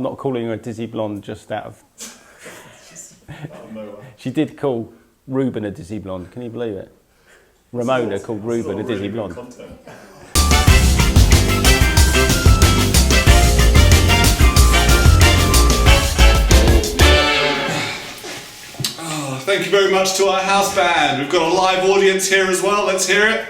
I'm not calling her a dizzy blonde just out of... She did call Ruben a dizzy blonde. Can you believe it? Ramona called Ruben a dizzy blonde. Thank you very much to our house band. We've got a live audience here as well. Let's hear it.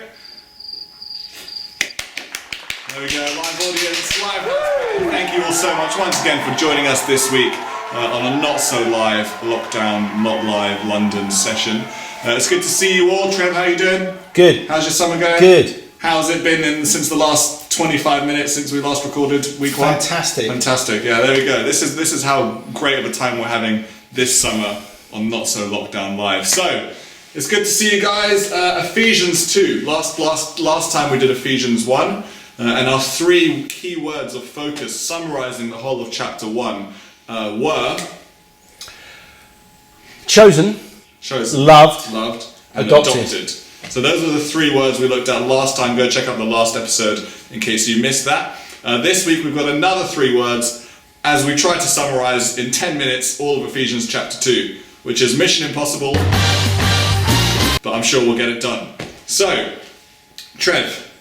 There we go, live audience, live house band. Thank you all so much once again for joining us this week on a not so live lockdown, not live London session. It's good to see you all. Trev, how are you doing? Good. How's your summer going? Good. How's it been since the last 25 minutes since we last recorded week one? Fantastic. Fantastic. Yeah, there we go. This is how great of a time we're having this summer on Not So Lockdown Live. So, it's good to see you guys. Ephesians 2. Last time we did Ephesians 1. And our 3 key words of focus summarising the whole of chapter 1 were... Chosen. Loved. And adopted. So those are the 3 words we looked at last time. Go check out the last episode in case you missed that. This week we've got another 3 words as we try to summarise in 10 minutes all of Ephesians chapter 2. Which is mission impossible, but I'm sure we'll get it done. So, Trev,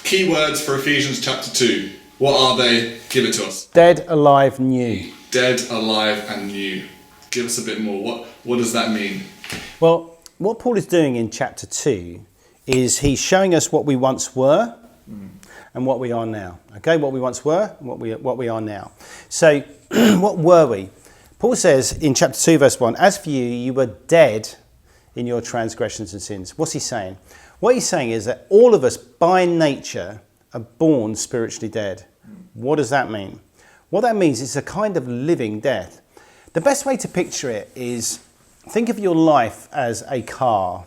key words for Ephesians chapter 2. What are they? Give it to us. Dead, alive, new. Dead, alive, and new. Give us a bit more. What does that mean? Well, what Paul is doing in chapter 2 is he's showing us what we once were and what we are now. Okay, what we once were and what we are now. So, what were we? Paul says in chapter 2 verse 1, as for you, you were dead in your transgressions and sins. What's he saying? What he's saying is that all of us by nature are born spiritually dead. What does that mean? What that means is a kind of living death. The best way to picture it is think of your life as a car,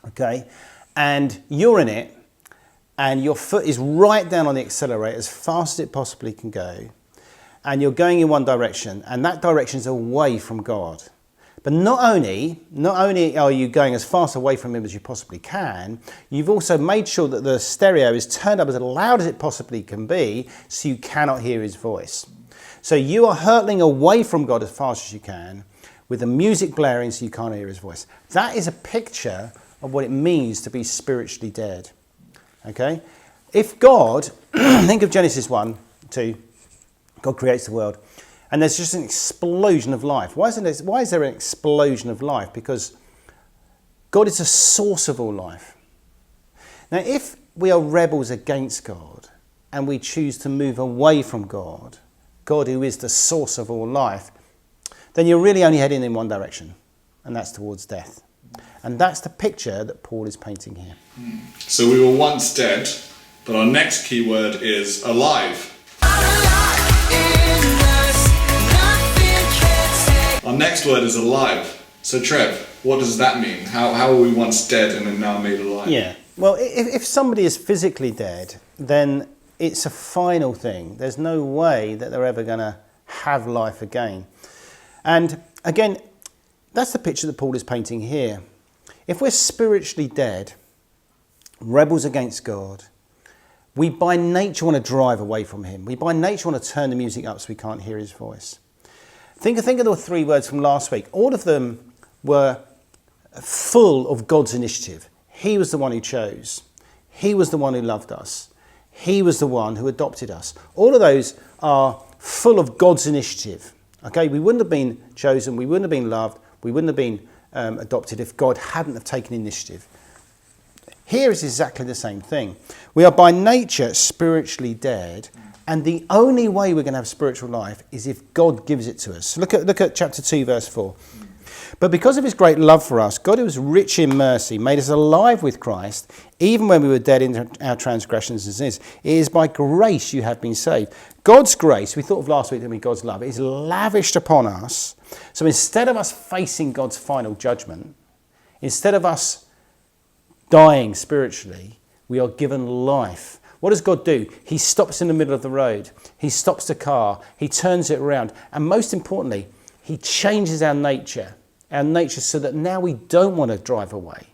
okay? And you're in it and your foot is right down on the accelerator as fast as it possibly can go. And you're going in one direction, and that direction is away from God. But not only are you going as fast away from him as you possibly can, you've also made sure that the stereo is turned up as loud as it possibly can be, so you cannot hear his voice. So you are hurtling away from God as fast as you can, with the music blaring so you can't hear his voice. That is a picture of what it means to be spiritually dead. Okay? If God, think of Genesis 1, 2, God creates the world, and there's just an explosion of life. Why is there an explosion of life? Because God is the source of all life. Now, if we are rebels against God and we choose to move away from God, God who is the source of all life, then you're really only heading in one direction, and that's towards death. And that's the picture that Paul is painting here. So we were once dead, but our next key word is alive. Our next word is alive. So Trev, what does that mean? How are we once dead and are now made alive? Yeah, well, if somebody is physically dead, then it's a final thing. There's no way that they're ever going to have life again. And again, that's the picture that Paul is painting here. If we're spiritually dead, rebels against God, we by nature want to drive away from him. We by nature want to turn the music up so we can't hear his voice. Think of the 3 words from last week. All of them were full of God's initiative. He was the one who chose. He was the one who loved us. He was the one who adopted us. All of those are full of God's initiative. Okay, we wouldn't have been chosen, we wouldn't have been loved, we wouldn't have been adopted if God hadn't have taken initiative. Here is exactly the same thing. We are by nature spiritually dead, and the only way we're going to have spiritual life is if God gives it to us. Look at chapter 2, verse 4. But because of his great love for us, God, who is rich in mercy, made us alive with Christ, even when we were dead in our transgressions and sins. It is by grace you have been saved. God's grace, we thought of last week, didn't we? God's love, is lavished upon us. So instead of us facing God's final judgment, instead of us dying spiritually, we are given life. What does God do? He stops in the middle of the road. He stops the car. He turns it around. And most importantly, he changes our nature so that now we don't want to drive away.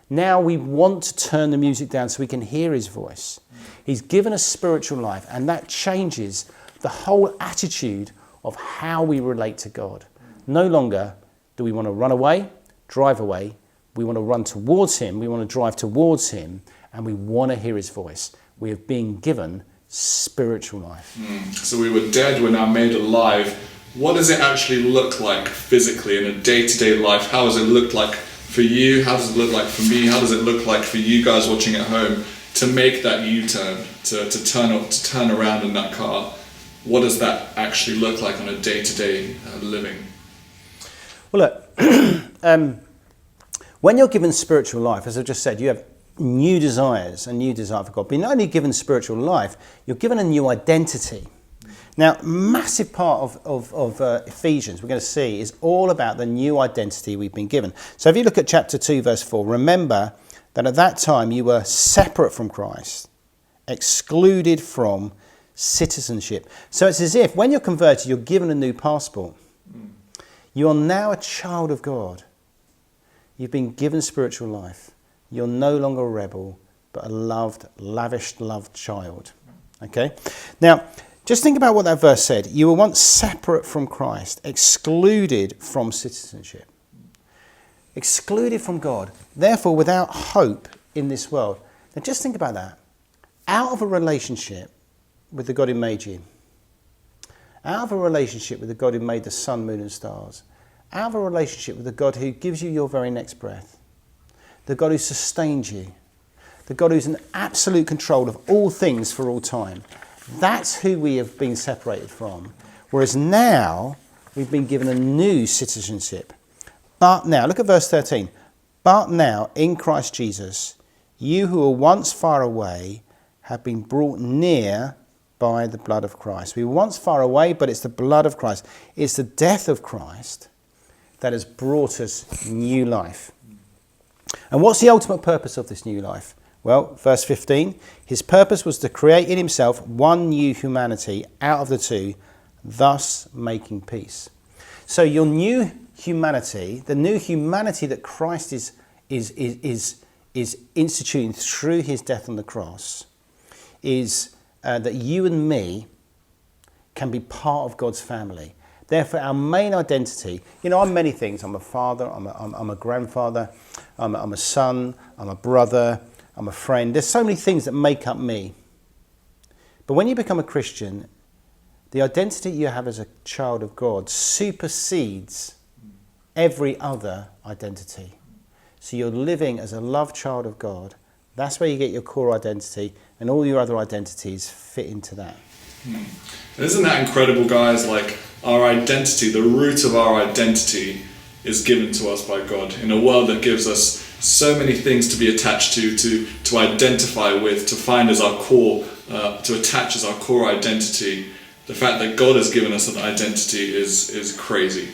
Now we want to turn the music down so we can hear his voice. He's given us spiritual life, and that changes the whole attitude of how we relate to God. No longer do we want to run away, drive away. We want to run towards him. We want to drive towards him, and we want to hear his voice. We have been given spiritual life. So we were dead, we're now made alive. What does it actually look like physically in a day-to-day life? How does it look like for you? How does it look like for me? How does it look like for you guys watching at home to make that U-turn, to turn around in that car? What does that actually look like on a day-to-day living? Well, look, when you're given spiritual life, as I just said, you have new desires, a new desire for God. But you're not only given spiritual life, you're given a new identity. Now, massive part of Ephesians, we're going to see, is all about the new identity we've been given. So if you look at chapter 2, verse 4, remember that at that time you were separate from Christ, excluded from citizenship. So it's as if when you're converted, you're given a new passport. You are now a child of God. You've been given spiritual life. You're no longer a rebel, but a loved, lavished, loved child. Okay? Now, just think about what that verse said. You were once separate from Christ, excluded from citizenship. Excluded from God. Therefore, without hope in this world. Now, just think about that. Out of a relationship with the God who made you. Out of a relationship with the God who made the sun, moon and stars. Out of a relationship with the God who gives you your very next breath. The God who sustains you. The God who's in absolute control of all things for all time. That's who we have been separated from. Whereas now, we've been given a new citizenship. But now, look at verse 13. But now, in Christ Jesus, you who were once far away have been brought near by the blood of Christ. We were once far away, but it's the blood of Christ. It's the death of Christ that has brought us new life. And what's the ultimate purpose of this new life? Well, verse 15, his purpose was to create in himself one new humanity out of the two, thus making peace. So your new humanity, the new humanity that Christ is instituting through his death on the cross, is that you and me can be part of God's family. Therefore, our main identity, I'm many things. I'm a father, I'm a grandfather, I'm a son, I'm a brother, I'm a friend. There's so many things that make up me. But when you become a Christian, the identity you have as a child of God supersedes every other identity. So you're living as a loved child of God. That's where you get your core identity, and all your other identities fit into that. Isn't that incredible, guys? Like, our identity, the root of our identity is given to us by God in a world that gives us so many things to be attached to identify with, to find as our core, to attach as our core identity. The fact that God has given us an identity is crazy,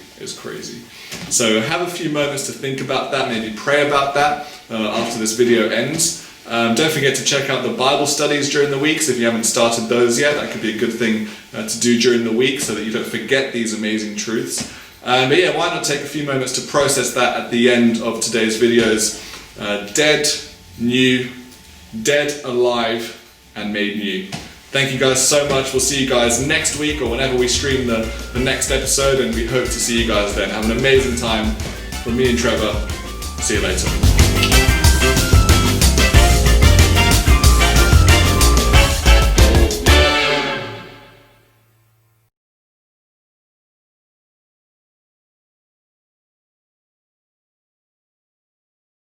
So have a few moments to think about that, maybe pray about that after this video ends. Don't forget to check out the Bible studies during the weeks if you haven't started those yet. That could be a good thing to do during the week so that you don't forget these amazing truths. But yeah, why not take a few moments to process that at the end of today's videos. Dead, new, dead, alive, and made new. Thank you guys so much. We'll see you guys next week or whenever we stream the next episode, and we hope to see you guys then. Have an amazing time. From me and Trevor, see you later.